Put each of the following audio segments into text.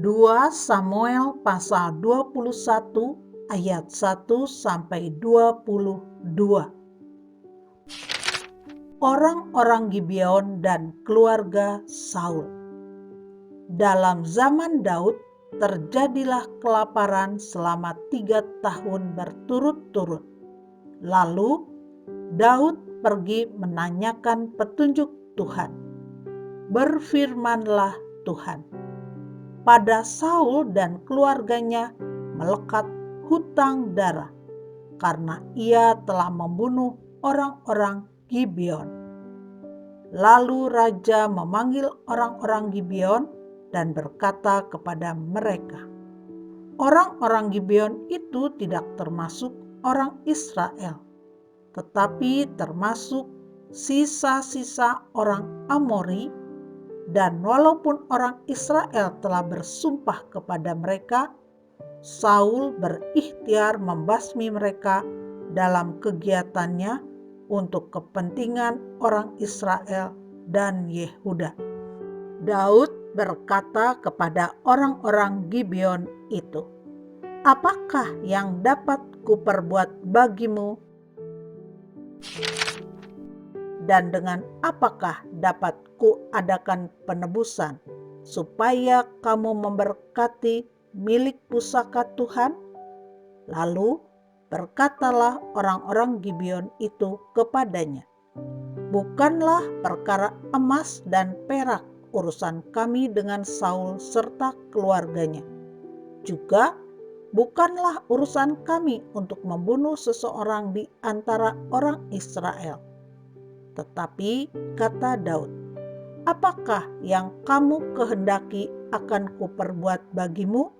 2 Samuel pasal 21 ayat 1 sampai 22. Orang-orang Gibeon dan keluarga Saul. Dalam zaman Daud terjadilah kelaparan selama 3 tahun berturut-turut. Lalu Daud pergi menanyakan petunjuk Tuhan. Berfirmanlah Tuhan, pada Saul dan keluarganya melekat hutang darah, karena ia telah membunuh orang-orang Gibeon. Lalu raja memanggil orang-orang Gibeon dan berkata kepada mereka, orang-orang Gibeon itu tidak termasuk orang Israel, tetapi termasuk sisa-sisa orang Amori, dan walaupun orang Israel telah bersumpah kepada mereka, Saul berikhtiar membasmi mereka dalam kegiatannya untuk kepentingan orang Israel dan Yehuda. Daud berkata kepada orang-orang Gibeon itu, apakah yang dapat kuperbuat bagimu? Dan dengan apakah dapat kuadakan penebusan, supaya kamu memberkati milik pusaka Tuhan? Lalu berkatalah orang-orang Gibeon itu kepadanya, bukanlah perkara emas dan perak urusan kami dengan Saul serta keluarganya. Juga bukanlah urusan kami untuk membunuh seseorang di antara orang Israel. Tetapi kata Daud, apakah yang kamu kehendaki akan kuperbuat bagimu?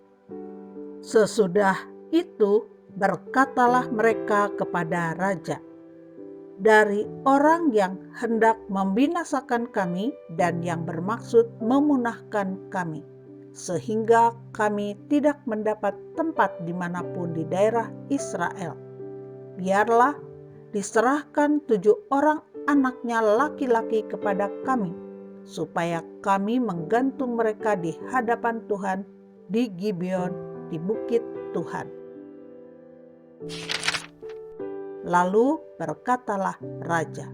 Sesudah itu berkatalah mereka kepada raja, dari orang yang hendak membinasakan kami dan yang bermaksud memunahkan kami, sehingga kami tidak mendapat tempat dimanapun di daerah Israel, biarlah diserahkan 7 orang anaknya laki-laki kepada kami, supaya kami menggantung mereka di hadapan Tuhan di Gibeon di bukit Tuhan. Lalu berkatalah raja,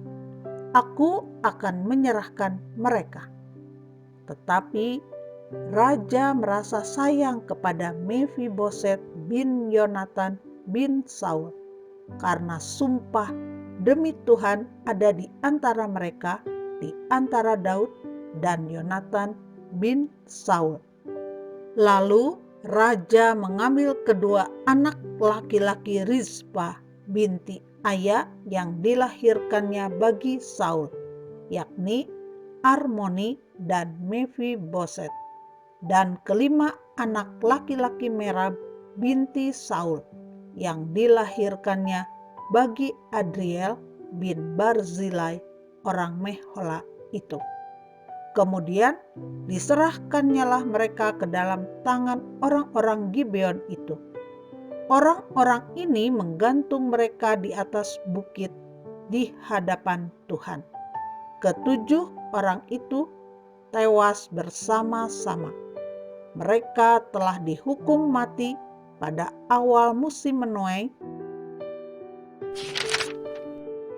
aku akan menyerahkan mereka. Tetapi raja merasa sayang kepada Mefiboset bin Yonatan bin Saul, karena sumpah demi Tuhan ada di antara mereka, di antara Daud dan Yonatan bin Saul. Lalu raja mengambil kedua anak laki-laki Rizpa binti Aya yang dilahirkannya bagi Saul, yakni Armoni dan Mefiboset, dan kelima anak laki-laki Merab binti Saul yang dilahirkannya bagi Adriel bin Barzilai orang Mehola itu. Kemudian diserahkannyalah mereka ke dalam tangan orang-orang Gibeon itu. Orang-orang ini menggantung mereka di atas bukit di hadapan Tuhan. Ke-7 orang itu tewas bersama-sama. Mereka telah dihukum mati pada awal musim menuai,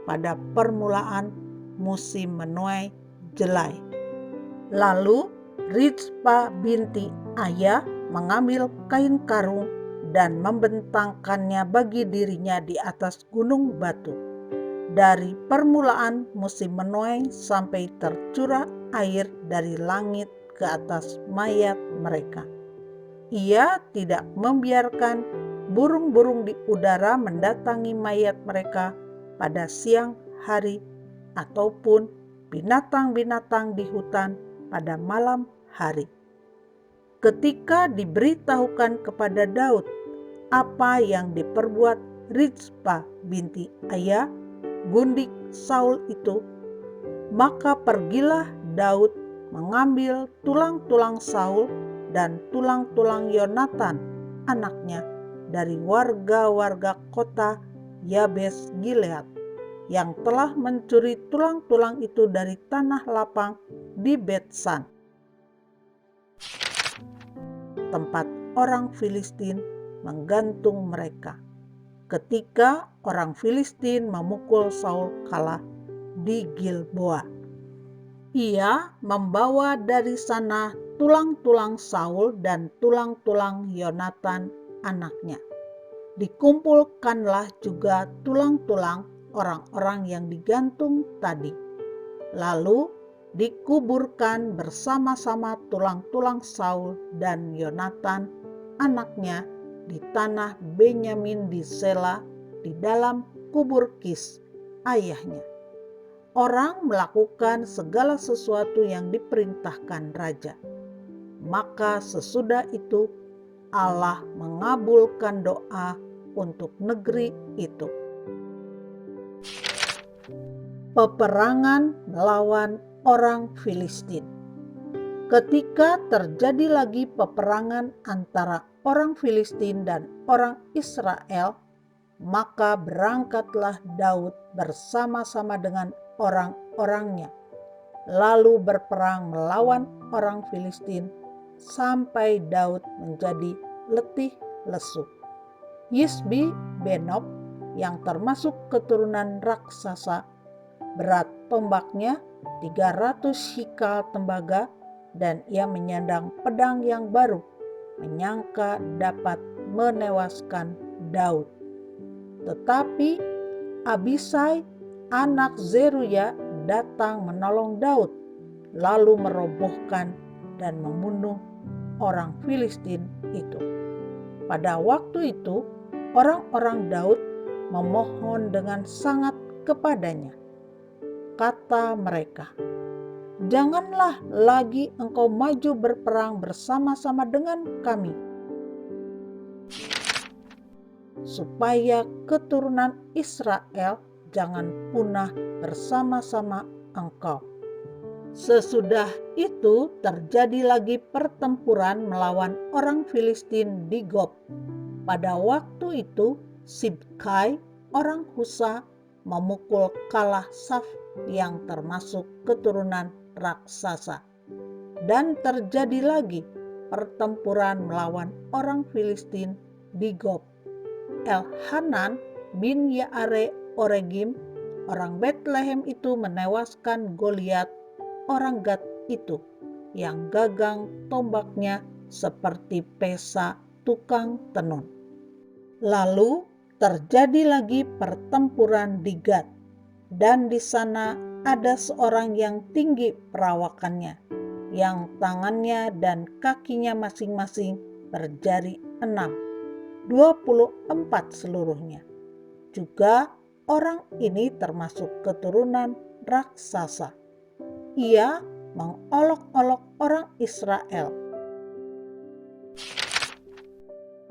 pada permulaan musim menuai jelai. Lalu Rizpa binti Aya mengambil kain karung dan membentangkannya bagi dirinya di atas gunung batu, dari permulaan musim menuai sampai tercurah air dari langit ke atas mayat mereka. Ia tidak membiarkan burung-burung di udara mendatangi mayat mereka pada siang hari, ataupun binatang-binatang di hutan pada malam hari. Ketika diberitahukan kepada Daud apa yang diperbuat Rizpa binti Aya, gundik Saul itu, maka pergilah Daud mengambil tulang-tulang Saul dan tulang-tulang Yonatan anaknya dari warga-warga kota Yabes Gilead, yang telah mencuri tulang-tulang itu dari tanah lapang di Betsan. tempat orang Filistin menggantung mereka ketika orang Filistin memukul Saul kalah di Gilboa. Ia membawa dari sana tulang-tulang Saul dan tulang-tulang Yonatan anaknya. Dikumpulkanlah juga tulang-tulang orang-orang yang digantung tadi. Lalu dikuburkan bersama-sama tulang-tulang Saul dan Yonatan anaknya di tanah Benyamin di Sela di dalam kubur Kis ayahnya. Orang melakukan segala sesuatu yang diperintahkan raja. Maka sesudah itu Allah mengabulkan doa untuk negeri itu. Peperangan melawan orang Filistin. Ketika terjadi lagi peperangan antara orang Filistin dan orang Israel, maka berangkatlah Daud bersama-sama dengan orang-orangnya, lalu berperang melawan orang Filistin sampai Daud menjadi letih lesu. Yisbi Benob yang termasuk keturunan raksasa, berat tombaknya 300 hikal tembaga, dan ia menyandang pedang yang baru, menyangka dapat menewaskan Daud. Tetapi Abisai anak Zeruya datang menolong Daud, lalu merobohkan dan membunuh orang Filistin itu. Pada waktu itu, orang-orang Daud memohon dengan sangat kepadanya. Kata mereka, "Janganlah lagi engkau maju berperang bersama-sama dengan kami, supaya keturunan Israel jangan punah bersama-sama engkau." Sesudah itu terjadi lagi pertempuran melawan orang Filistin di Gob. Pada waktu itu Sibkai orang Husa memukul kalah Saf yang termasuk keturunan raksasa. Dan terjadi lagi pertempuran melawan orang Filistin di Gob. Elhanan bin Yaare Oregim orang Betlehem itu menewaskan Goliat orang Gad itu, yang gagang tombaknya seperti pesa tukang tenun. Lalu terjadi lagi pertempuran di Gad, dan di sana ada seorang yang tinggi perawakannya, yang tangannya dan kakinya masing-masing berjari 6, 24 seluruhnya. Juga orang ini termasuk keturunan raksasa. Ia mengolok-olok orang Israel.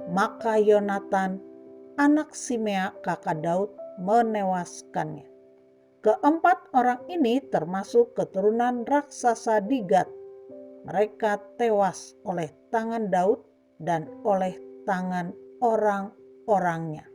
Maka Yonatan, anak Simea kakak Daud, menewaskannya. Keempat orang ini termasuk keturunan raksasa di Gad. Mereka tewas oleh tangan Daud dan oleh tangan orang-orangnya.